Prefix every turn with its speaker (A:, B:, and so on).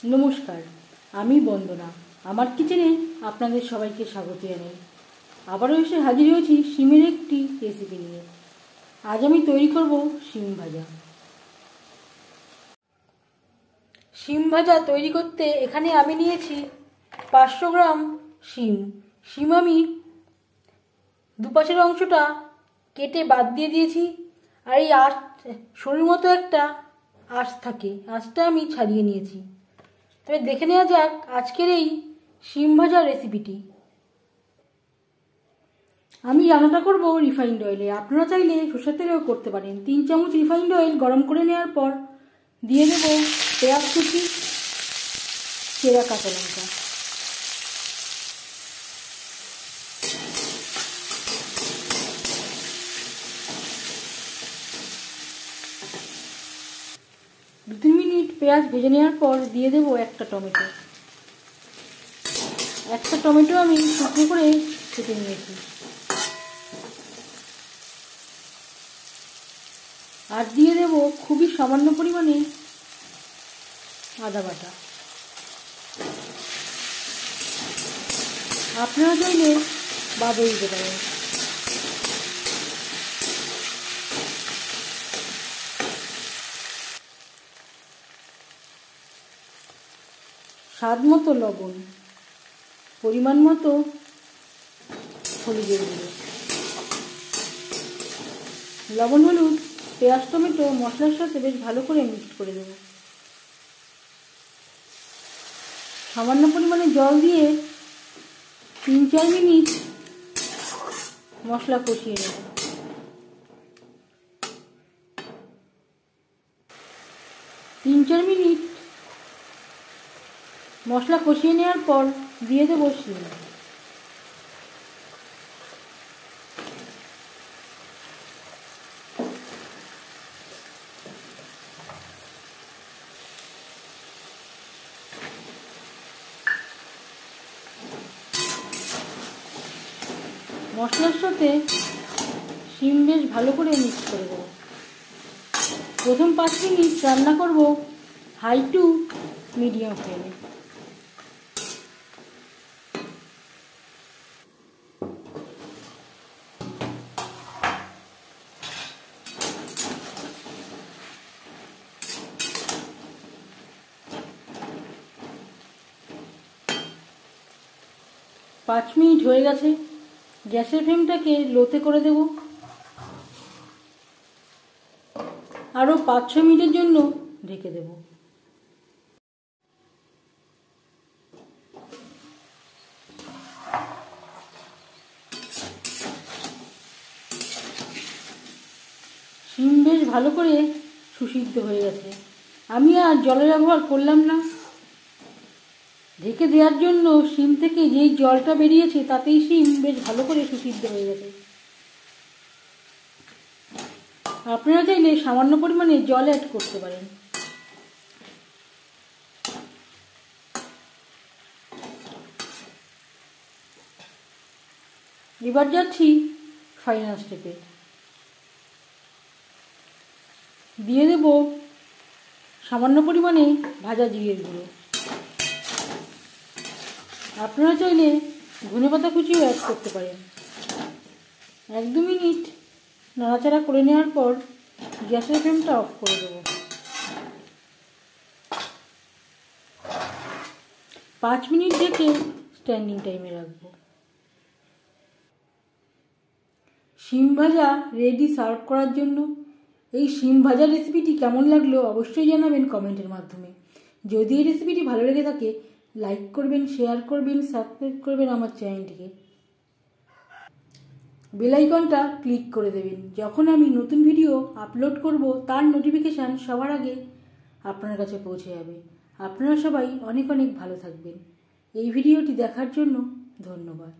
A: নমস্কার, আমি বন্দনা। আমার কিচেনে আপনাদের সবাইকে স্বাগত জানাই। আবারও এসে হাজির হয়েছি শিমের একটি রেসিপি নিয়ে। আজ আমি তৈরি করব শিম ভাজা। শিম ভাজা তৈরি করতে এখানে আমি নিয়েছি 500 গ্রাম শিম। শিম আমি দুপাশের অংশটা কেটে বাদ দিয়ে দিয়েছি। আর এই সরুর মতো একটা আঁশ থাকে, আঁশটা আমি ছাড়িয়ে নিয়েছি। তবে দেখে নেওয়া যাক আজকের এই শিম ভাজা রেসিপিটি। আমি রান্নাটা করব রিফাইন্ড অয়েলে। আপনারা চাইলে সরষের তেলেও করতে পারেন। 3 চামচ রিফাইন্ড অয়েল গরম করে নেওয়ার পর দিয়ে দেব পেঁয়াজ কুচি, চেরা কাঁচা লঙ্কা। দু 3 মিনিট পেঁয়াজ ভেজে নেওয়ার পর দিয়ে দেব একটা টমেটো। একটা টমেটো আমি শুকনো করে কেটে নিয়েছি। আর দিয়ে দেব খুবই সামান্য পরিমাণে আদা বাটা। আপনারা চাইলে বাদও দিতে পারেন। স্বাদ মতো লবণ, পরিমাণ মতো হলুদের গুঁড়ো। লবণ হলুদ পেঁয়াজ টমেটো মশলার সাথে বেশ ভালো করে মিক্স করে দেব। সামান্য পরিমাণে জল দিয়ে 3-4 মিনিট মশলা কষিয়ে নেব। 3-4 মিনিট মশলা কষিয়ে নেওয়ার পর দিয়ে দেব শিম। মশলার সাথে শিম বেশ ভালো করে মিক্স করে দেব। প্রথম 5 মিনিট রান্না করব হাই টু মিডিয়াম ফ্লেমে। পাঁচ মিনিট হয়ে গেছে। গ্যাসের ফ্লেমটাকে লোতে করে দেব। আরও 5-6 মিনিটের জন্য ঢেকে দেব। শিম বেশ ভালো করে সুসিদ্ধ হয়ে গেছে। আমি আর জলের ব্যবহার করলাম না। ঢেকে দেওয়ার জন্য শিম থেকে যেই জলটা বেরিয়েছে তাতেই শিম বেশ ভালো করে সুসিদ্ধ হয়ে গেছে। আপনারা চাইলে সামান্য পরিমাণে জল অ্যাড করতে পারেন। এবার যাচ্ছি ফাইনাল স্টেপে। দিয়ে দেব সামান্য পরিমাণে ভাজা জিরের গুঁড়ো। আপনারা চাইলে ধনেপাতা কুচিও অ্যাড করতে পারেন। 1-2 মিনিট নাড়াচাড়া করে নেওয়ার পর গ্যাসের ফ্লেমটা অফ করে দেব। 5 মিনিট ঢেকে স্ট্যান্ডিং টাইমে রাখবো। শিম ভাজা রেডি সার্ভ করার জন্য। এই শিম ভাজা রেসিপিটি কেমন লাগলো অবশ্যই জানাবেন কমেন্টের মাধ্যমে। যদি এই রেসিপিটি ভালো লেগে থাকে লাইক করবেন, শেয়ার করবেন, সাবস্ক্রাইব করবেন আমার চ্যানেলটিকে। বেল আইকনটা ক্লিক করে দেবেন। যখন আমি নতুন ভিডিও আপলোড করব তার নোটিফিকেশান সবার আগে আপনার কাছে পৌঁছে যাবে। আপনারা সবাই অনেক অনেক ভালো থাকবেন। এই ভিডিওটি দেখার জন্য ধন্যবাদ।